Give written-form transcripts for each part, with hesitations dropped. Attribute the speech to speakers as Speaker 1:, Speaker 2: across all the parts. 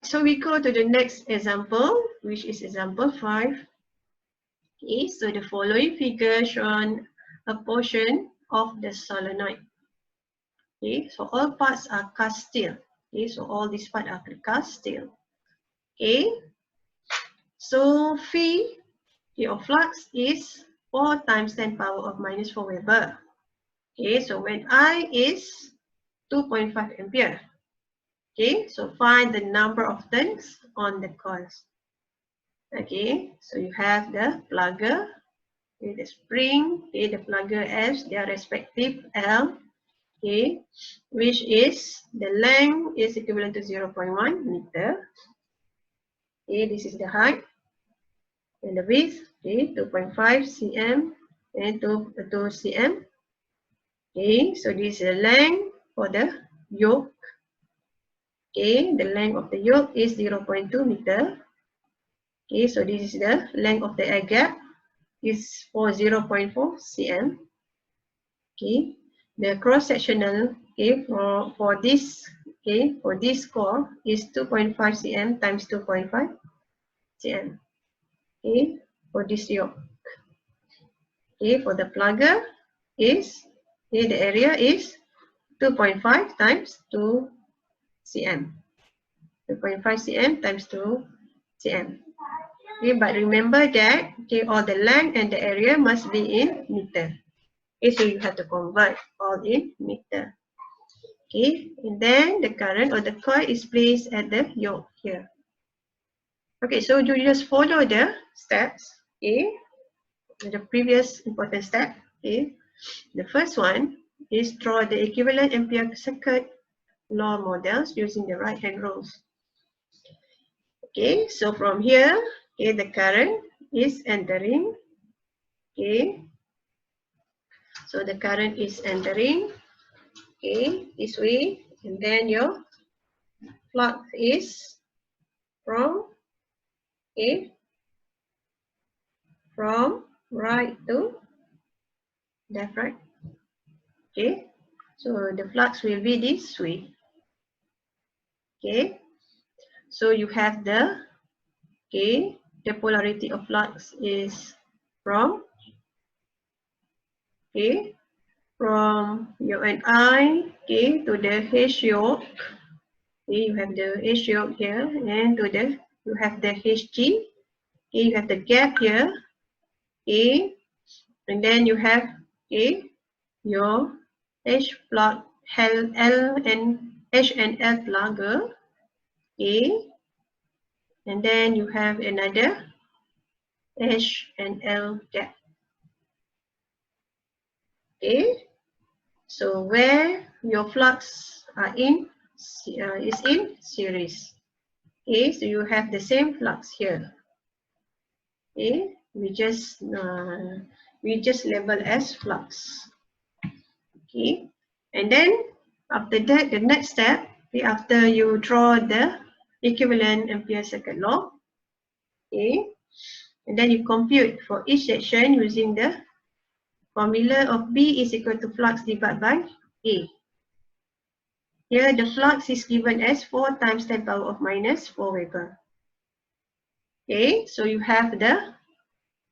Speaker 1: so we go to the next example, which is example 5. Okay, so the following figure shown a portion of the solenoid. Okay, so all parts are cast steel. Okay, so all these parts are cast steel. Okay, so phi of flux is 4 times 10 power of minus 4 Weber. Okay, so when I is 2.5 ampere. Okay, so find the number of turns on the coils. Okay, so you have the plugger, okay, the spring, okay, the plugger has their respective L, okay, which is the length is equivalent to 0.1 meter. Okay, this is the height and the width, okay, 2.5 cm and 2 cm. Okay, so this is the length for the yoke. Okay, the length of the yoke is 0.2 meter. Okay, so this is the length of the air gap is for 0.4 cm. Okay, the cross sectional, okay, for this, okay, for this core is 2.5 cm times 2.5 cm. Okay, for this yoke. Okay, for the plugger is, okay, the area is 2.5 times 2 cm. 2.5 cm times 2 cm. Okay, but remember that, okay, all the length and the area must be in meter. Okay, so you have to convert all in meter. Okay, and then the current or the coil is placed at the yoke here. Okay, so you just follow the steps. Okay, the previous important step. Okay, the first one is draw the equivalent ampere circuit law models using the right hand rules. Okay, so from here, okay, the current is entering. Okay, so the current is entering. Okay, this way, and then your flux is from, okay, from right to left, right? Okay, so the flux will be this way. Okay, so you have the, okay, the polarity of flux is from, okay, from your and I, okay, to the H yoke. Okay, you have the H yoke here, and to the, you have the HG. Okay, you have the gap here. Okay, and then you have, okay, your H plug L and H and L plugger. Okay, and then you have another H and L gap. Okay, so where your flux are in is in series. Okay, so you have the same flux here. Okay, we just label as flux. Okay, and then after that, the next step, okay, after you draw the equivalent ampere circuit law, okay, and then you compute for each section using the formula of B is equal to flux divided by A. Here the flux is given as 4 times 10 power of minus 4 Weber. Okay, so you have the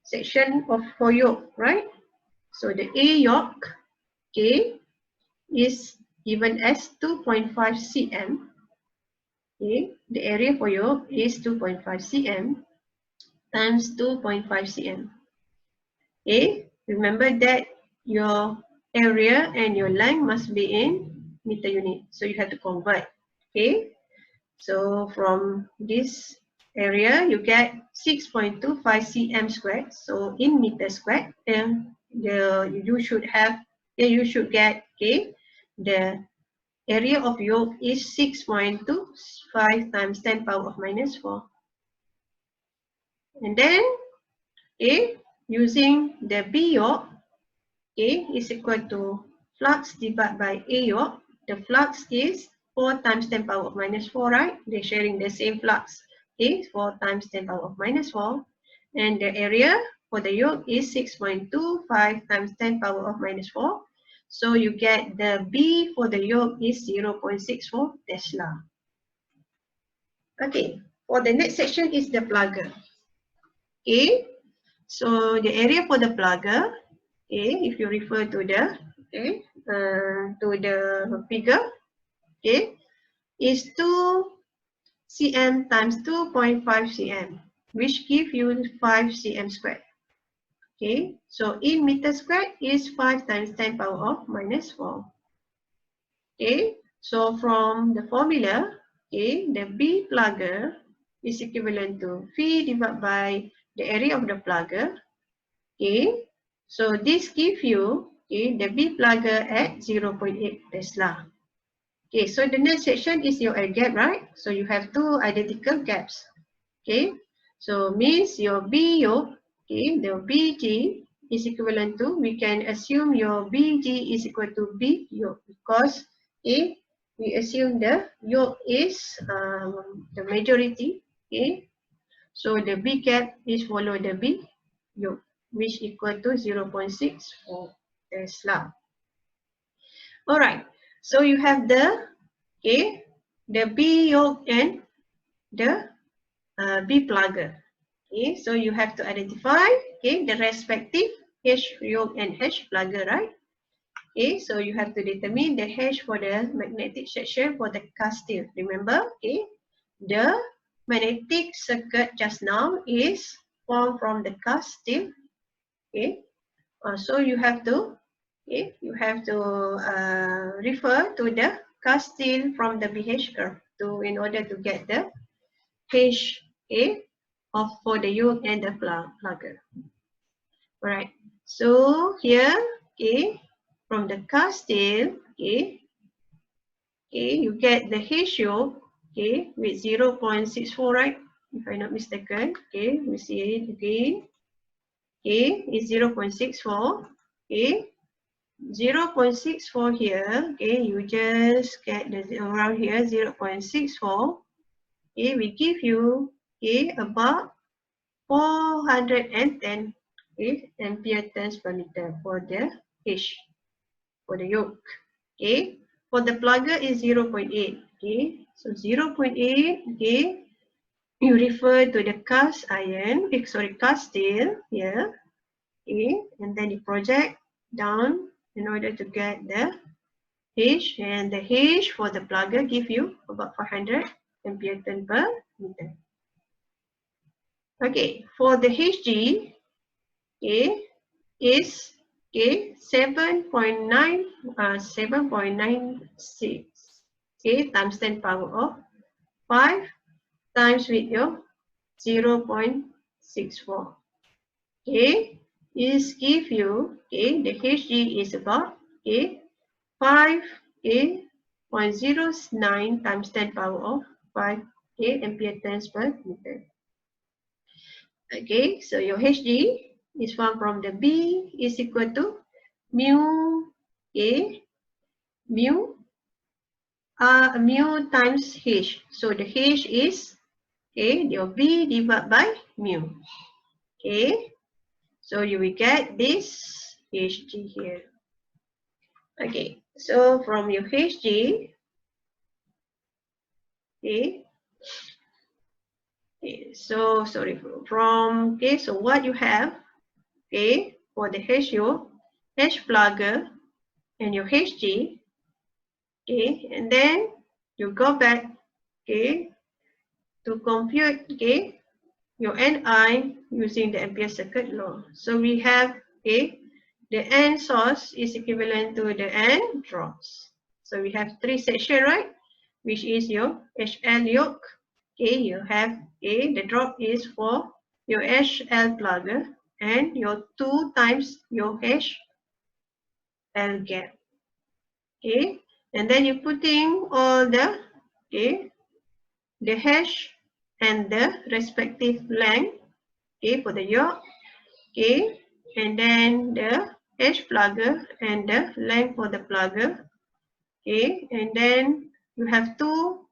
Speaker 1: section of for yoke, right? So the A yoke, okay, is given as 2.5 cm. Okay, the area for yoke is 2.5 cm times 2.5 cm. Okay, remember that your area and your length must be in meter unit, so you have to convert. Okay, so from this area you get 6.25 cm squared, so in meter squared, and you should get, okay, the area of yoke is 6.25 times 10 power of minus 4. And then, okay, using the B yoke, okay, is equal to flux divided by A yoke. The flux is 4 times 10 power of minus 4, right? They're sharing the same flux. Okay, 4 times 10 power of minus 4. And the area for the yoke is 6.25 times 10 power of minus 4. So you get the B for the yoke is 0.64 Tesla. Okay, for the next section is the plugger. Okay, so the area for the plugger, okay, if you refer to the figure, okay, is 2 cm times 2.5 cm, which give you 5 cm squared. Okay, so in meter squared is 5 times 10 power of minus 4. Okay, so from the formula, okay, the B plugger is equivalent to V divided by the area of the plugger. Okay, so this gives you, okay, the B plugger at 0.8 Tesla. Okay, so the next section is your air gap, right? So you have two identical gaps. Okay, so means your B yoke, okay, the BG is equivalent to, we can assume your BG is equal to B yoke because, okay, we assume the yoke is the majority, okay, so the B gap is follow the B yoke, which equal to 0.64 Tesla. All right, so you have the, okay, the B yoke and the B plugger. Okay, so you have to identify, okay, the respective H yoke and H plugger, right? Okay, so you have to determine the H for the magnetic section for the cast steel. Remember, okay, the magnetic circuit just now is formed from the cast steel. Okay, so you have to, okay, you have to refer to the cast steel from the BH curve to in order to get the H, okay, of for the yoke and the plugger. Alright, so here, okay, from the cast steel, okay, you get the H yoke, okay, with 0.64, right? If I'm not mistaken, okay, we see it again. Okay, it's 0.64, okay, 0.64 here, okay, you just get the around here 0.64, okay, we give you, okay, about 410, okay, ampere turns per meter for the H, for the yoke. Okay, for the plugger is 0.8. Okay, so 0.8. Okay, you refer to the cast iron, cast steel here. Okay, and then you project down in order to get the H, and the H for the plugger give you about 500 ampere turn per meter. Okay, for the HG, okay, is, okay, 7.96, okay, times 10 power of 5 times with your 0.64. Okay, is give you, okay, the HG is about, okay, 5, okay, 0.09 times 10 power of 5, okay, ampere turns per meter. Okay, so your HG is found from the B is equal to mu A, mu times H. So the H is, okay, your B divided by mu. Okay, so you will get this HG here. Okay, so from your HG, okay, so sorry, from, okay, so what you have, okay, for the HO, H plugger, and your HG, okay, and then you go back, okay, to compute, okay, your Ni using the ampere circuit law. So we have, okay, the N source is equivalent to the N drops. So we have 3 sections, right? Which is your HL yoke. Okay, you have, okay, the drop is for your HL plugger and your 2 times your HL gap. Okay, and then you putting all the, okay, the hash and the respective length, okay, for the yoke, okay, and then the H plugger and the length for the plugger, okay, and then you have 2,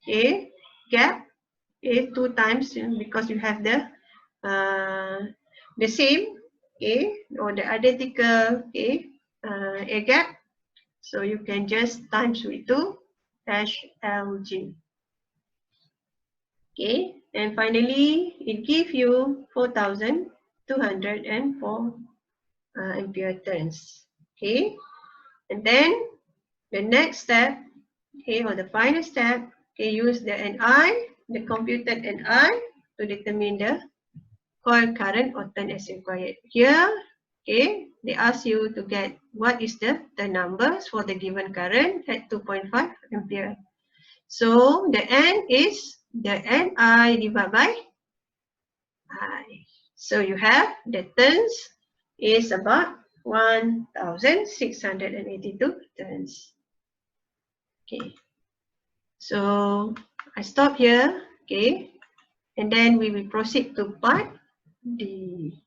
Speaker 1: okay, gap, okay, 2 times because you have the same, okay, or the identical, okay, air gap, so you can just times with 2 HLG. Okay, and finally it gives you 4,204 ampere turns. Okay, and then the next step, okay, or the final step, okay, use the NI, the computed NI to determine the coil current or turn as required. Here, okay, they ask you to get what is the numbers for the given current at 2.5 ampere. So the N is the NI divided by I. So you have the turns is about 1,682 turns. Okay. So I stop here. Okay. And then we will proceed to part D.